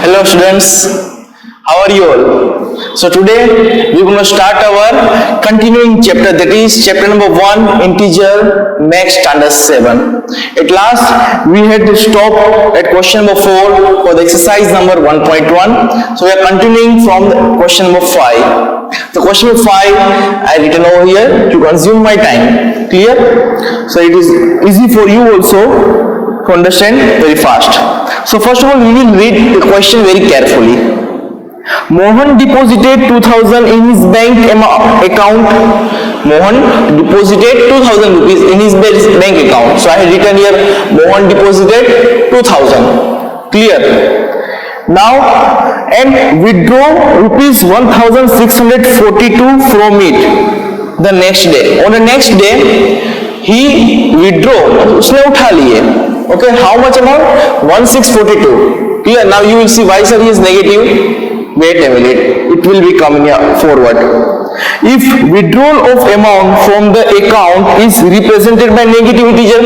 Hello students, how are you all? So today we are going to start our continuing chapter, that is chapter number 1, integer max standard 7. At last we had to stop at question number 4 for the exercise number 1.1. So we are continuing from the question number 5. The question number 5 I written over here to consume my time. Clear? So it is easy for you also to understand very fast. So first of all, we will read the question very carefully. Mohan deposited 2000 in his bank account. Mohan deposited 2000 rupees in his bank account. So I have written here Mohan deposited 2000. Clear? Now, and withdraw rupees 1642 from it the next day. On the next day, he withdraw, उसने उठा लिए. Okay, how much amount? 1642. Clear? Now you will see why sir he is negative. Wait a minute, it will be coming forward. If withdrawal of amount from the account is represented by negative integer,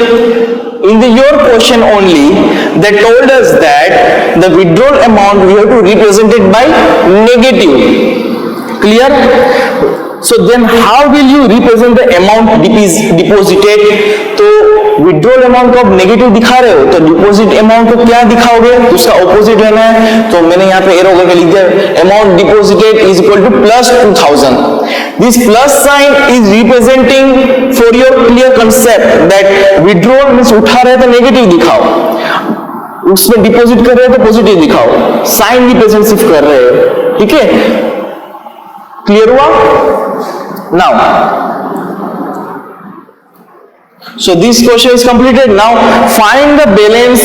in your question only, they told us that the withdrawal amount we have to represent it by negative. Clear? So then how will you represent the amount deposited? तो withdrawal amount को आप negative दिखा रहे हो तो deposit amount को क्या दिखाओगे, तो उसका ऑपोजिट लेना है. तो मैंने यहाँ पे एरो करके लिख दिया amount deposited is equal two plus 2000. This plus sign is representing for your clear concept that withdrawal means उठा रहे तो नेगेटिव दिखाओ, उसमें डिपॉजिट कर रहे हो तो पॉजिटिव दिखाओ, साइन रिप्रेजेंट सिर्फ कर रहे हो. ठीक है, क्लियर हुआ? Now so this question is completed. Now find the balance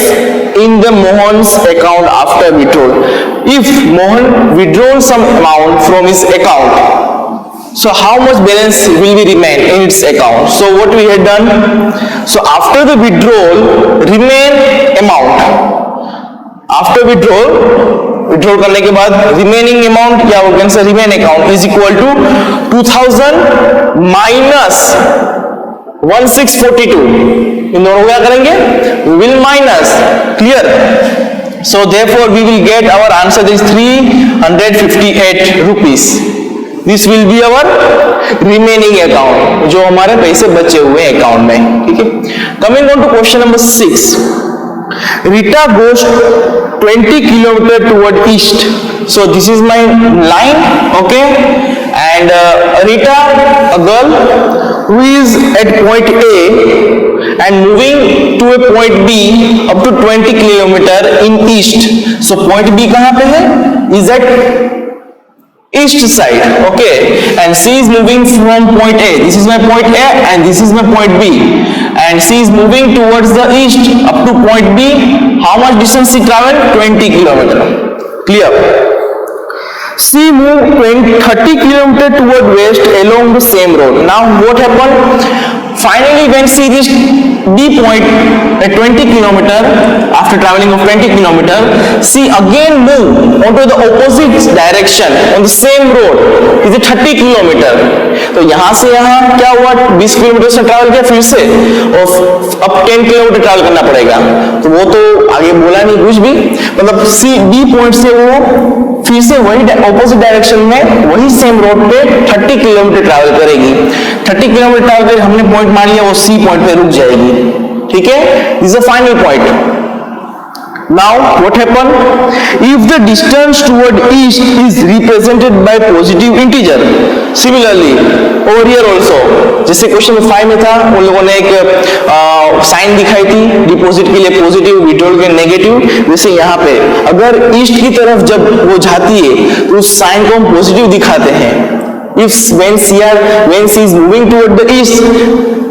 in the Mohan's account after withdrawal. If Mohan withdrawn some amount from his account, so how much balance will be remain in its account? So what we had done, so after the withdrawal remain amount, after withdrawal करने के बाद remaining amount या वो कैसे remain account is equal to 2000 minus 1642. इन दोनों क्या करेंगे? We will minus. Clear? So therefore we will get our answer is 358 rupees. This will be our remaining account, जो हमारे पैसे बचे हुए अकाउंट में. ठीक है, coming on to question number 6. Rita goes 20 kilometer toward east. So this is my line, okay, and Rita, a girl who is at point A and moving to a point B up to 20 kilometer in east. So point B कहाँ पे है? Is at east side, okay, and she is moving from point A. This is my point A and this is my point B, and she is moving towards the east up to point B. How much distance she traveled? 20 kilometer. Clear? She moved 30 kilometer toward west along the same road. Now what happened? Finally when she reached B point at 20 kilometer, after traveling of 20 kilometer, she again moved onto the opposite direction on the same road. Is it 30 kilometer? तो यहाँ से यहाँ क्या हुआ? 20 kilometre से travel किया, फिर से और अब 10 किलोमीटर ट्रैवल करना पड़ेगा. तो वो तो आगे बोला नहीं कुछ भी, मतलब सी बी पॉइंट से वो फिर से वही ऑपोजिट डायरेक्शन में वही सेम रोड पे 30 किलोमीटर ट्रैवल करेगी. 30 किलोमीटर ट्रैवल कर हमने पॉइंट मान लिया वो सी पॉइंट पे रुक जाएगी. ठीक है, this is the final point. Now what happened? If the distance toward east is represented by positive integer, similarly over here also, जैसे क्वेश्चन 5 में था उन लोगों ने एक साइन दिखाई थी डिपॉजिट के लिए पॉजिटिव, विड्रॉल के नेगेटिव. वैसे यहाँ पे अगर ईस्ट की तरफ जब वो जाती है तो उस साइन को हम पॉजिटिव दिखाते हैं. If when she is moving toward the east,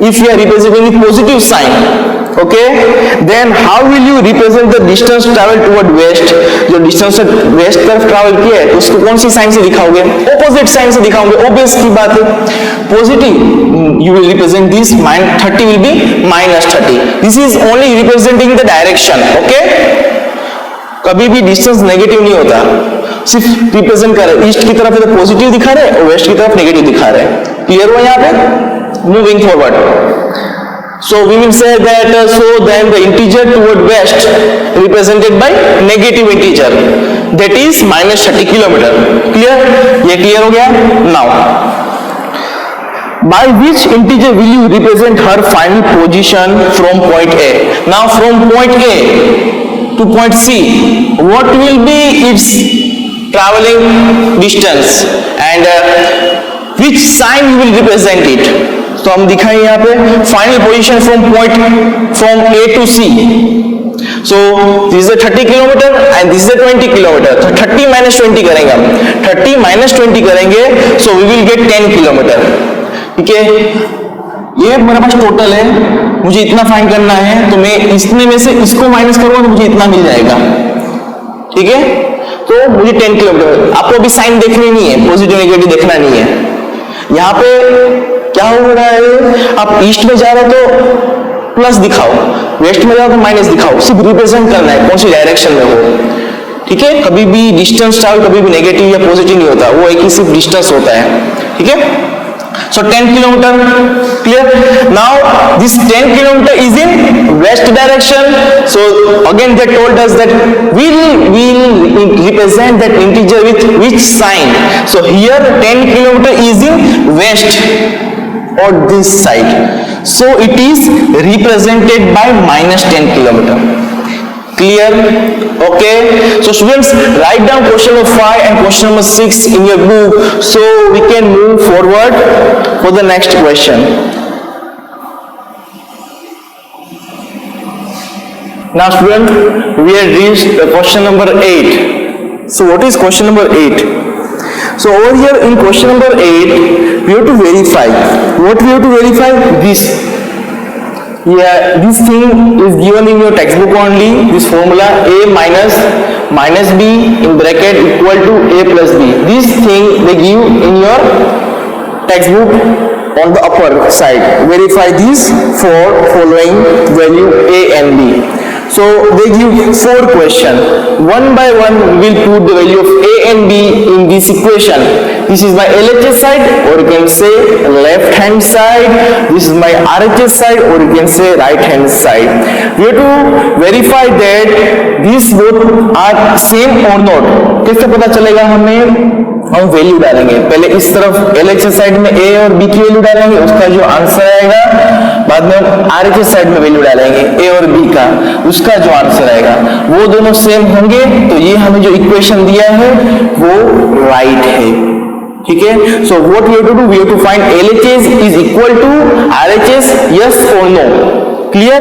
if we are representing with positive sign, okay, then how will you represent the distance travel toward west? जो distance west तरफ travel किया है तो उसको कौन सी साइन से दिखाओगे? Opposite sign से दिखाओगे. obvious की बात है. Positive, you will represent this. 30 will be minus 30. This is only representing the direction. Okay, कभी भी डिस्टेंस नेगेटिव नहीं होता, सिर्फ रिप्रेजेंट कर रहे. ईस्ट की तरफ तो पॉजिटिव दिखा रहे और वेस्ट की तरफ नेगेटिव दिखा रहे. क्लियर हुआ यहाँ पे? Moving forward. So we will say that so then the integer toward west represented by negative integer. that is minus 30 kilometer. Clear? ये clear हो गया? Now, by which integer will you represent her final position from point A? Now from point A to point C, what will be its traveling distance and which sign you will represent it? तो हम दिखाएं यहाँ पे final position from A to C. So this is a 30 kilometer and this is a 20 kilometer. तो 30 minus 20 करेंगे हम. 30 minus 20 करेंगे, so we will get 10 kilometer. ठीक है, ये मेरे पास टोटल है, मुझे इतना फाइंड करना है, तो मैं इसमें में से इसको माइनस करूंगा तो मुझे इतना मिल जाएगा. ठीक है, तो मुझे 10 किलोमीटर. आपको अभी साइन देखनी नहीं है, पॉजिटिव नेगेटिव देखना नहीं है. यहाँ पे क्या हो रहा है, आप ईस्ट में जा रहे हो तो प्लस दिखाओ, वेस्ट में जाओ तो माइनस दिखाओ, सिर्फ रिप्रेजेंट करना है कौन सी डायरेक्शन में हो. ठीक है, कभी भी डिस्टेंस ट्रैवल कभी भी नेगेटिव या पॉजिटिव नहीं होता, वो एक ही सिर्फ डिस्टेंस होता है. ठीक है, so 10 kilometer. Clear? Now this 10 kilometer is in west direction. So again they told us that we'll represent that integer with which sign. So here 10 kilometer is in west or this side. So it is represented by minus 10 kilometer. Clear? Okay, so students, write down question number 5 and question number 6 in your book so we can move forward for the next question. Now students, we have reached question number 8. So what is question number 8? So over here in question number 8 we have to verify. What we have to verify? This. Yeah, this thing is given in your textbook only, this formula a minus b in bracket equal to a plus b. This thing they give in your textbook on the upper side. Verify these for following value a and b. So they give 4 questions. One by one we will put the value of a and b in this equation. This is my LHS side, or you can say left hand side. This is my RHS side, or you can say right hand side. We have to verify that these both are same or not. कैसे पता चलेगा हमें? हम value डालेंगे. पहले इस तरफ LHS side में a और b की वैल्यू डालेंगे, उसका जो आंसर आएगा, बाद में हम RHS साइड में वैल्यू डालेंगे a और b का, उसका जो आंसर आएगा वो दोनों सेम होंगे, तो ये हमें जो इक्वेशन दिया है वो राइट है. ठीक है, so what we have to do, we have to find LHS is equal to RHS, yes or no. Clear?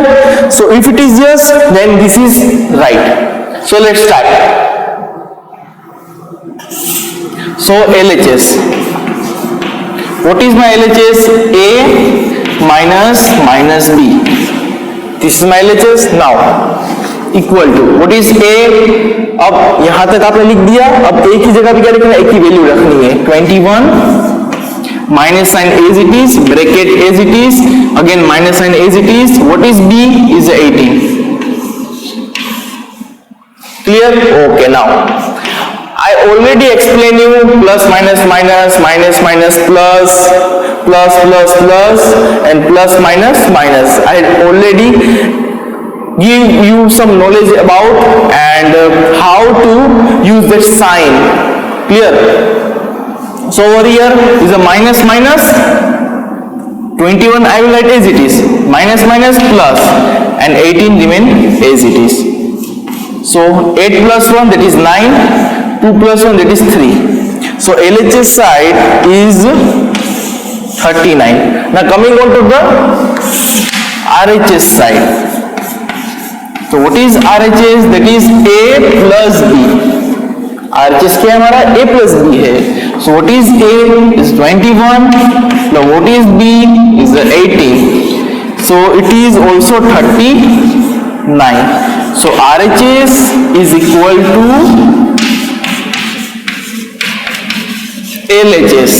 So if it is yes, then this is right. So let's start. So LHS, what is my LHS? A minus b. This is my LHS. Now equal to, what is a? अब यहां तक आपने लिख दिया. अब a की जगह पे क्या लिखना है? a की वैल्यू रखनी है 21, minus sign as it is, bracket as it is, again minus sign as it is. What is b? Is 18. Clear? Okay, now I already explained you plus minus minus, minus minus plus, plus plus plus and plus minus minus. I already give you some knowledge about and how to use that sign. Clear? So over here is a minus minus, 21 I will write as it is, minus minus plus, and 18 remain as it is. So 8 plus 1, that is 9, 2 plus 1, that is 3. So LHS side is 39. Now coming on to the RHS side. So what is RHS? That is a plus b. RHS क्या है हमारा? a plus b है. So what is a? Is 21. Now what is b? Is 18. So it is also 39. So RHS is equal to LHS.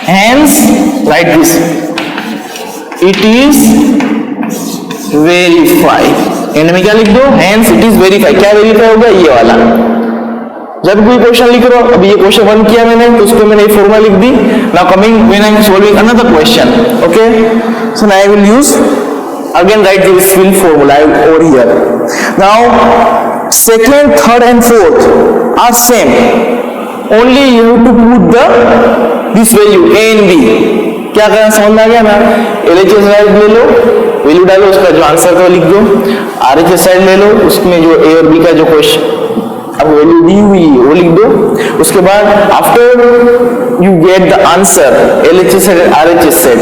Hence, write this. It is verified. And में क्या लिख दो? Hence it is verified. क्या verify होगा? ये वाला. जब कोई क्वेश्चन लिख रहे हो, अभी ये क्वेश्चन 1 किया मैंने, तो उसको मैंने ये फॉर्मूला लिख दी. Now coming when I am solving another question, okay, so now I will use again write this fill formula over here. Now second, third and fourth are same, only you have to put this value a and b. क्या करना समझ में आ गया ना? LHS side ले लो, value डालो, उसका जो आंसर था लिख दो. RHS साइड ले लो, उसमें जो a और b का जो क्वेश्चन अब वैल्यू दी हुई वो लिख दो. उसके बाद after you get the answer LHS and RHS side,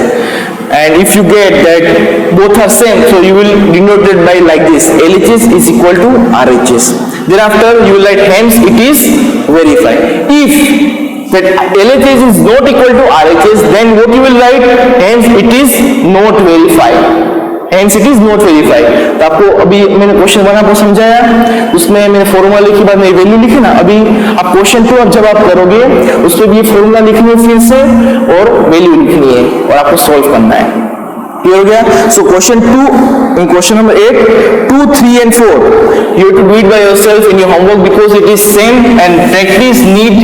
and if you get that both are same, so you will denote it by like this: LHS is equal to RHS. Thereafter you will write hence it is verified. If that LHS is not equal to RHS, then what you will write? Hence it is not verified. Hence it is not verified. तो आपको अभी मैंने question 1 आपको समझाया, उसमें मैंने formula लिखी, बाद में वैल्यू लिखी ना. अभी आप क्वेश्चन 2 अब जब आप करोगे उसमें भी ये फॉर्मूला लिखनी है फिर से और वैल्यू लिखनी है और आपको सॉल्व करना है. क्लियर हो गया? So question 2 in question number 8, 2, 3 and 4 you have to do it by yourself in your homework because it is same and practice need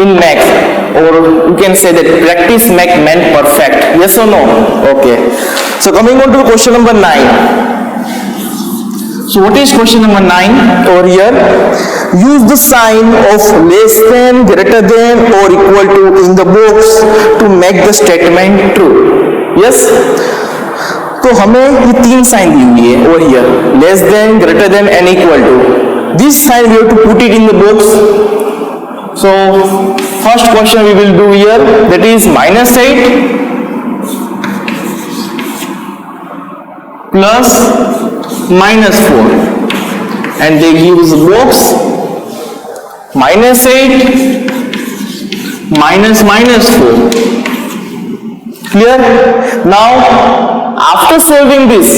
in math, or you can say that practice make man perfect. Yes or no? Okay. So coming on to question number 9. So what is question number 9 over here? Use the sign of less than, greater than or equal to in the box to make the statement true. Yes? तो हमें ये 3 sign the हुई है over here: less than, greater than and equal to. This sign we have to put it in the box. So first question we will do here, that is -8 plus -4, and they give us a box -8 minus -4. Clear? Now after solving this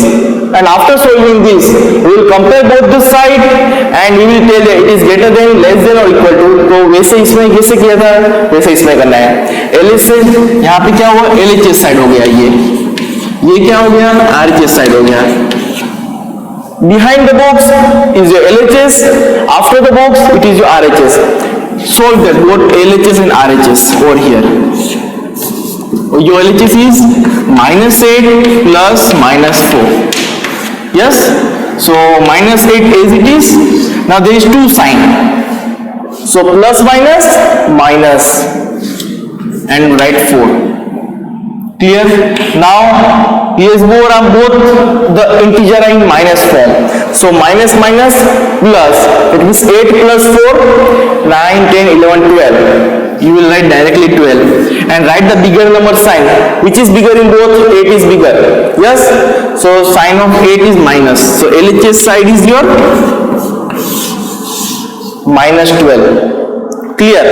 and after solving this, we will compare both the side and we will tell it is greater than, less than or equal to. तो वैसे इसमें कैसे किया था वैसे इसमें करना है. LHS यहाँ पे क्या हुआ? LHS साइड हो गया, ये क्या हो गया? RHS साइड हो गया. Behind the box is your LHS, after the box it is your RHS. Solve that both LHS and RHS over here. Your LHS is -8 plus -4. Yes? So -8 as it is. Now there is 2 sign. So plus minus minus and write 4. Clear? Now here's more on both the integer are in minus form. So minus minus plus, it means 8 plus 4, 9, 10, 11, 12. You will write directly 12 and write the bigger number sign. Which is bigger in both? 8 is bigger. Yes? So sign of 8 is minus. So LHS side is your minus 12. Clear?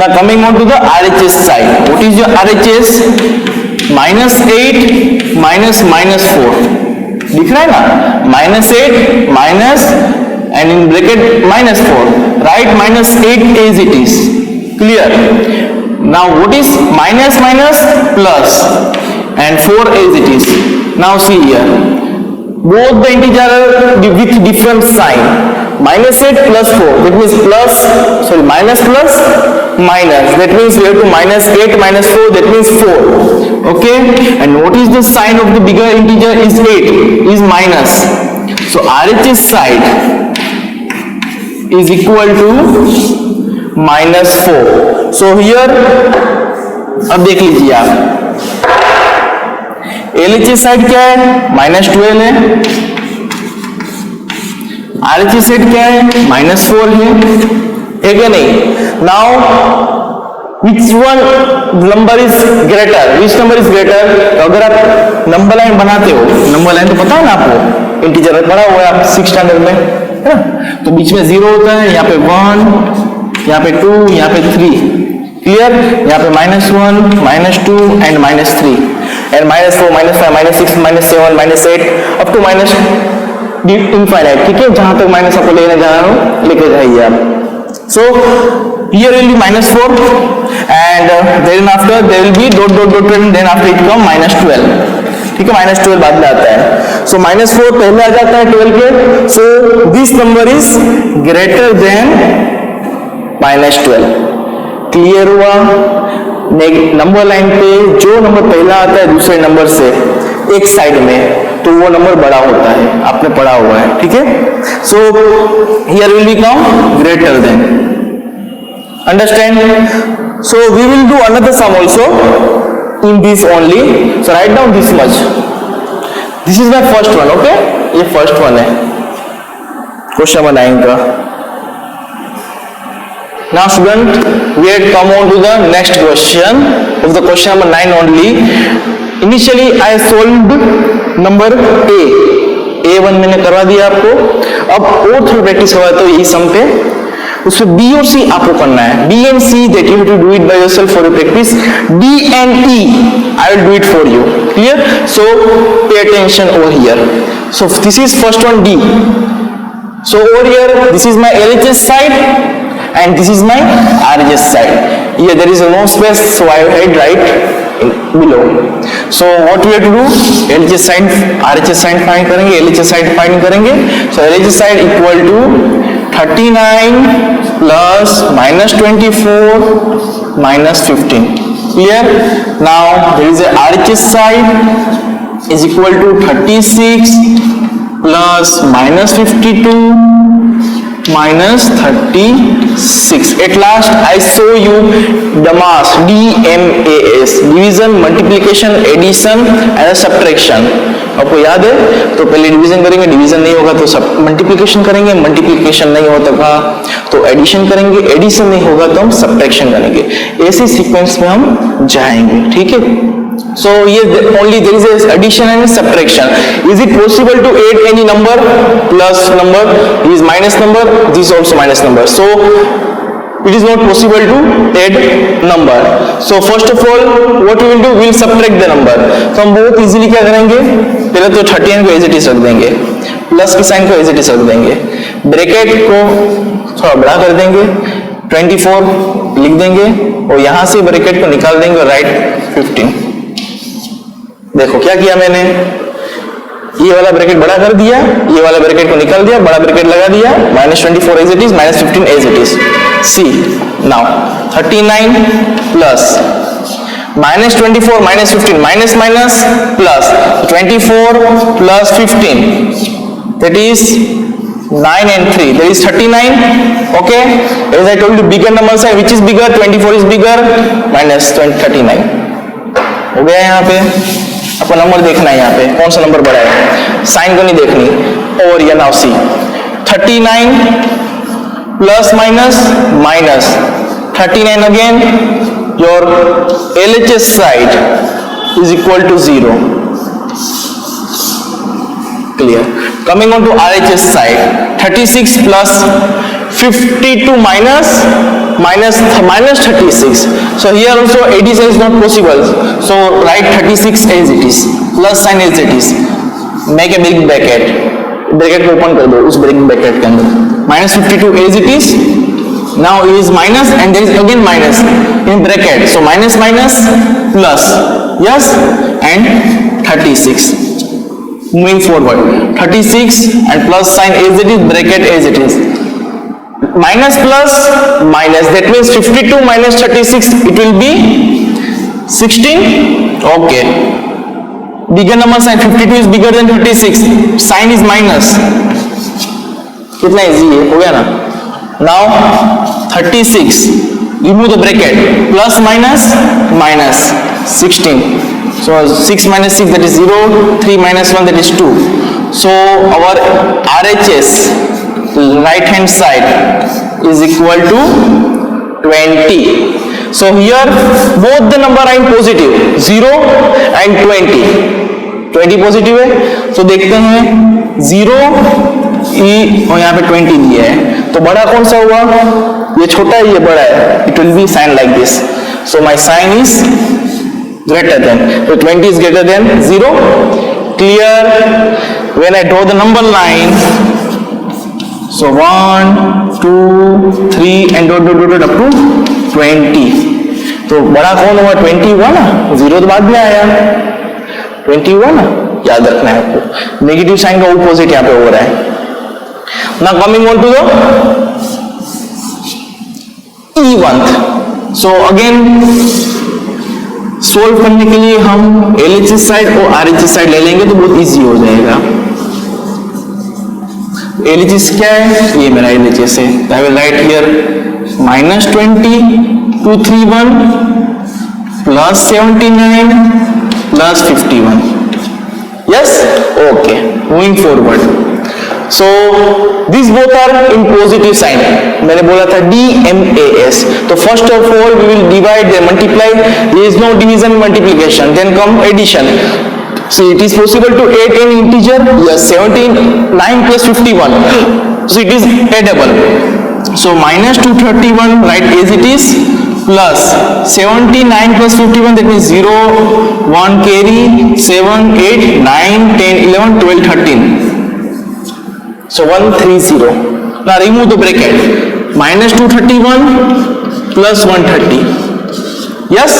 Now coming on to the RHS side. What is your RHS? minus 8 minus minus 4. दिख रहा है ना? -8 minus and in bracket minus 4. Write -8 as it is. Clear? Now what is minus minus plus and 4 as it is. Now see here, both the integer are with different sign. -8 plus 4, that means minus plus minus, that means we have to -8 minus 4, that means 4. Okay, and what is the sign of the bigger integer? Is 8, is minus. So RHS side is equal to -4. So here अब देख लीजिए आप, LHS side क्या है? -12 है. RHS side क्या है? -4 है क्या नहीं? Now which one number is greater? Which number is greater? तो अगर आप नंबर लाइन बनाते हो, नंबर लाइन तो पता है ना आपको, इंटीजर पढ़ा हुआ है आप 6th स्टैंडर्ड में, है ना? तो बीच में 0 होता है, यहाँ पे 1, यहाँ पे 2, यहाँ पे 3. क्लियर? यहाँ पे -1, -2 and -3 and -4, -5, -6, -7, -8 up to infinite. ठीक है? जहां तक माइनस आपको लेने जा रहा हूं लेके जाइए आप. So here will be -4 and then after there will be dot dot dot and then after it come -12. ठीक है? -12 बाद में आता है. So -4 पहले आ जाता है 12 के. So this number is greater than -12. Clear हुआ? नंबर लाइन पे जो नंबर पहला आता है दूसरे नंबर से एक साइड में, तो वो नंबर बड़ा होता है. आपने पढ़ा हुआ है. ठीक है? So here will become greater than. Understand? So we will do another sum also in this only. So write down this much. This is my first one. Okay, ये first one है क्वेश्चन नंबर 9 का. Now student, we had come on to the next question of the question number 9 only. Initially I solved number A1 मैंने करवा दिया आपको. अब और थोड़ा प्रैक्टिस हुआ तो इस सम पे उसमें B और C आपको करना है. B and C that you have to do it by yourself for your practice. D and E I will do it for you. Clear? So pay attention over here. So this is first one D. So over here this is my LHS side and this is my RHS side. Here there is no space, so I had write below. So what we have to do? LHS side, RHS side find करेंगे, LHS side find करेंगे. So LHS side equal to 39 plus minus 24 minus 15. Clear? Now there is a RHS side is equal to 36 plus minus 52 minus 36. At last I show you the mass DMAS, division, multiplication, addition and subtraction. आपको याद है? तो पहले division करेंगे, division नहीं होगा तो multiplication करेंगे, मल्टीप्लिकेशन नहीं होता तो एडिशन करेंगे, एडिशन नहीं होगा तो हम सब्ट्रैक्शन करेंगे. ऐसी सीक्वेंस में हम जाएंगे. ठीक है? So here only there is a addition and subtraction. Is it possible to add any number? Plus number is minus number, this is also minus number. So it is not possible to add number. So first of all what we will do, we will subtract the number. तो हम बहुत easily क्या करेंगे, पहले तो 39 को as it is रख देंगे, प्लस के साइन को एज इट इज रख देंगे, ब्रैकेट को थोड़ा बड़ा कर देंगे, 24 लिख देंगे और यहाँ से ब्रैकेट को निकाल देंगे और राइट 15. देखो क्या किया मैंने, ये वाला ब्रैकेट बड़ा कर दिया, ये वाला ब्रैकेट को निकाल दिया, बड़ा ब्रैकेट लगा दिया, -24 as it is, -15 as it is. See now 39 plus -24 -15 minus minus plus 24 plus 15 that is 9 and 3 that is 39. Okay, as I told you bigger number sign, which is bigger, 24 is bigger, minus 39 हो गया. यहाँ पे आपको number देखना है, यहाँ पे कौन सा नंबर बड़ा है, साइन को नहीं देखनी. और ये now see 39 plus minus minus 39 again, your LHS side is equal to 0. Clear? Coming on to RHS side, 36 plus 52 minus 36. So here also addition is not possible. So write 36 as it is, plus sign as it is. Make a big bracket. Bracket को open कर दो उस bracket के अंदर. -52 as it is. Now it is minus and there is again minus in bracket. So minus minus plus, yes, and 36. Moving forward, 36 and plus sign as it is, bracket as it is. Minus plus minus, that means 52 minus 36, it will be 16. Okay. Bigger number sign, 52 is bigger than 36. Sign is minus. कितना easy है, हो गया ना. Now 36, remove the bracket, plus minus minus 16. So 6 minus 6 that is 0, 3 minus 1 that is 2. So our RHS right hand side is equal to 20. So here both the number are in positive, 0 and 20. 20 positive है, तो देखते हैं 0 और यहाँ पे 20 दिया है, तो बड़ा कौन सा हुआ, ये छोटा है ये बड़ा है, it will be sign like this. So my sign is greater than, तो 20 is greater than 0. Clear? When I draw the number line, so 1 2 3 and dot dot dot up to 20. तो बड़ा कौन हुआ, 20 हुआ ना, 0 तो बाद में आया, 20 हुआ ना, याद रखना है आपको. नेगेटिव साइन का ऑपोजिट यहाँ पे हो रहा है. Now coming on to the E1. So again solve करने के लिए हम LHS साइड और RHS साइड ले लेंगे तो बहुत इजी हो जाएगा. LHS क्या है, ये मेरा LHS है, I will write here -20 231 plus 79 plus 51. Yes, okay, moving forward. So these both are in positive sign. मैंने बोला था DMAS. तो first of all we will divide and multiply. There is no division, multiplication. Then come addition. So it is possible to add any integer. Yes, 79 plus 51. So it is addable. So minus 231 right as it is, plus 79 plus 51, that means 0 1 carry 7 8 9 10 11 12 13. So 130. Now remove the bracket. Minus 231 plus 130. Yes,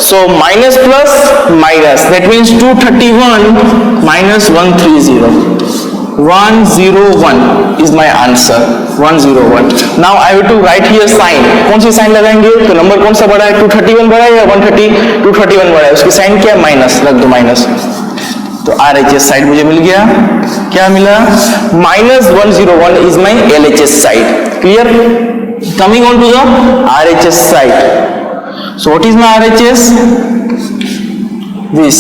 so minus plus minus, that means 231 minus 130. 101 is my answer. 101. Now I have to write here sign. कौन सी sign लगाएंगे? तो number कौन सा बड़ा है, 231 बड़ा है या 130? 231 बड़ा है, उसकी साइन क्या है, माइनस रख दो, माइनस। तो RHS साइड मुझे मिल गया, क्या मिला, -101 is my LHS side. Clear? Coming on to the RHS side. So what is my RHS? This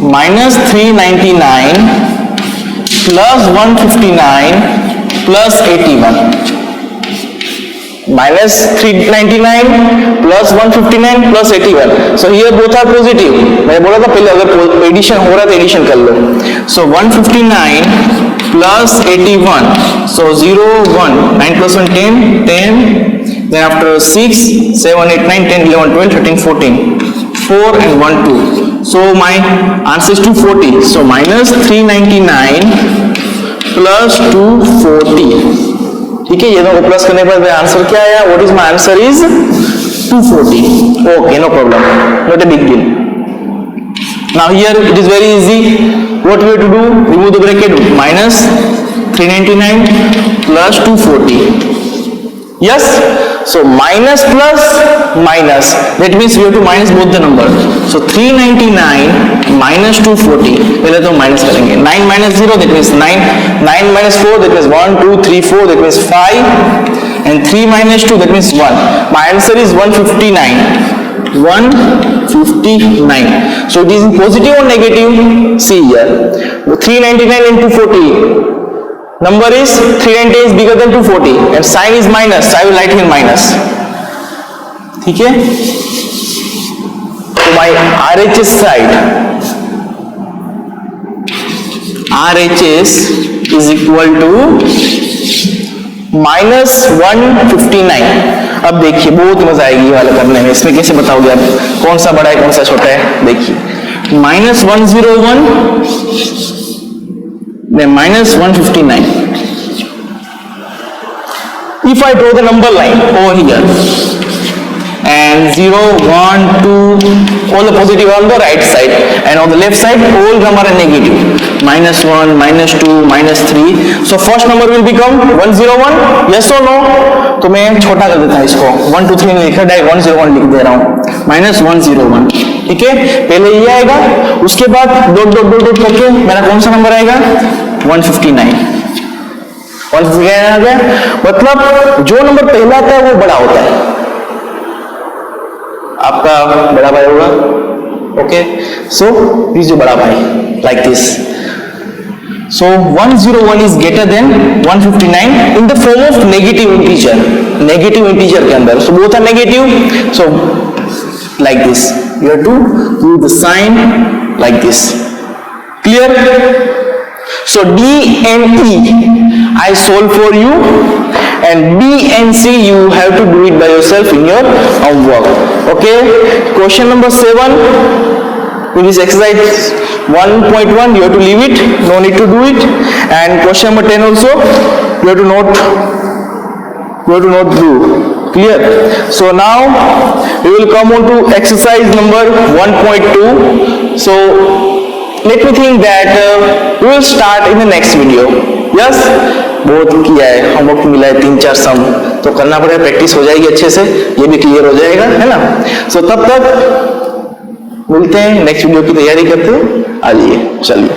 -399 plus 159 plus 81. minus 399 plus 159 plus 81. So here both are positive. मैंने बोला था पहले अगर एडिशन हो रहा है तो एडिशन कर लो. So 159 plus 81. So 0 1 9 plus 1 10 10. Then after 6 7 8 9 10 11 12 13 14. 4 and 1 2. So my answer is 240. So minus 399 plus 240. ठीक है, ये दोनों को प्लस करने पर आंसर क्या आया? What is my answer is 240. Okay, no problem, not a big deal. Now here it is very easy. What we have to do? Remove the bracket. Minus 399 plus 240. Yes. So minus plus minus. That means we have to minus both the number. So 399 minus 240. पहले तो minus करेंगे. 9 minus 0 that means 9. 9 minus 4 that means 1 2 3 4 that means 5. And 3 minus 2 that means 1. My answer is 159. 159. So it is positive or negative? See here. 399 and 240. Number is 390 is bigger than 240 and sign is minus, so I will write here minus. ठीक है? So my RHS side, RHS is equal to minus 159. अब देखिए बहुत मजा आएगी ये वाला करने में. इसमें कैसे बताओगे आप कौन सा बड़ा है कौन सा छोटा है? देखिए minus 101 then minus 159. If I draw the number line over here and 0 1 2 all the positive on the right side and on the left side all number are negative, minus 1 minus 2 minus 3. So first number will become 101. yes or no? तो मैं छोटा कर देता हूं इसको, 1 2 3 नहीं लिखा, direct 101 लिख दे रहा हूं, minus 101. ठीक है, पहले ये आएगा, उसके बाद डॉट डॉट डॉट डॉट करके मेरा कौन सा नंबर आएगा? 159. 159 आ गया, मतलब जो नंबर पहला आता है वो बड़ा होता है, आपका बड़ा भाई होगा. ओके, सो दिस जो बड़ा भाई like this. So 101 is greater than 159 in the form of negative integer. Negative integer के अंदर, so both are negative. So like this, you have to do the sign like this. Clear? So D and E I solve for you, and B and C you have to do it by yourself in your homework. Okay? Question number 7. In this exercise 1.1 you have to leave it, no need to do it. And question number 10 also you have to not do. Clear? So now we will come on to exercise number 1.2. So let me think that we will start in the next video. Yes? बहुत किया है, homework मिला है 3-4 सम, तो करना पड़ेगा, practice हो जाएगी अच्छे से, ये भी क्लियर हो जाएगा, है ना? सो तब तक मिलते हैं, नेक्स्ट वीडियो की तैयारी करते हैं. आइए, चलिए.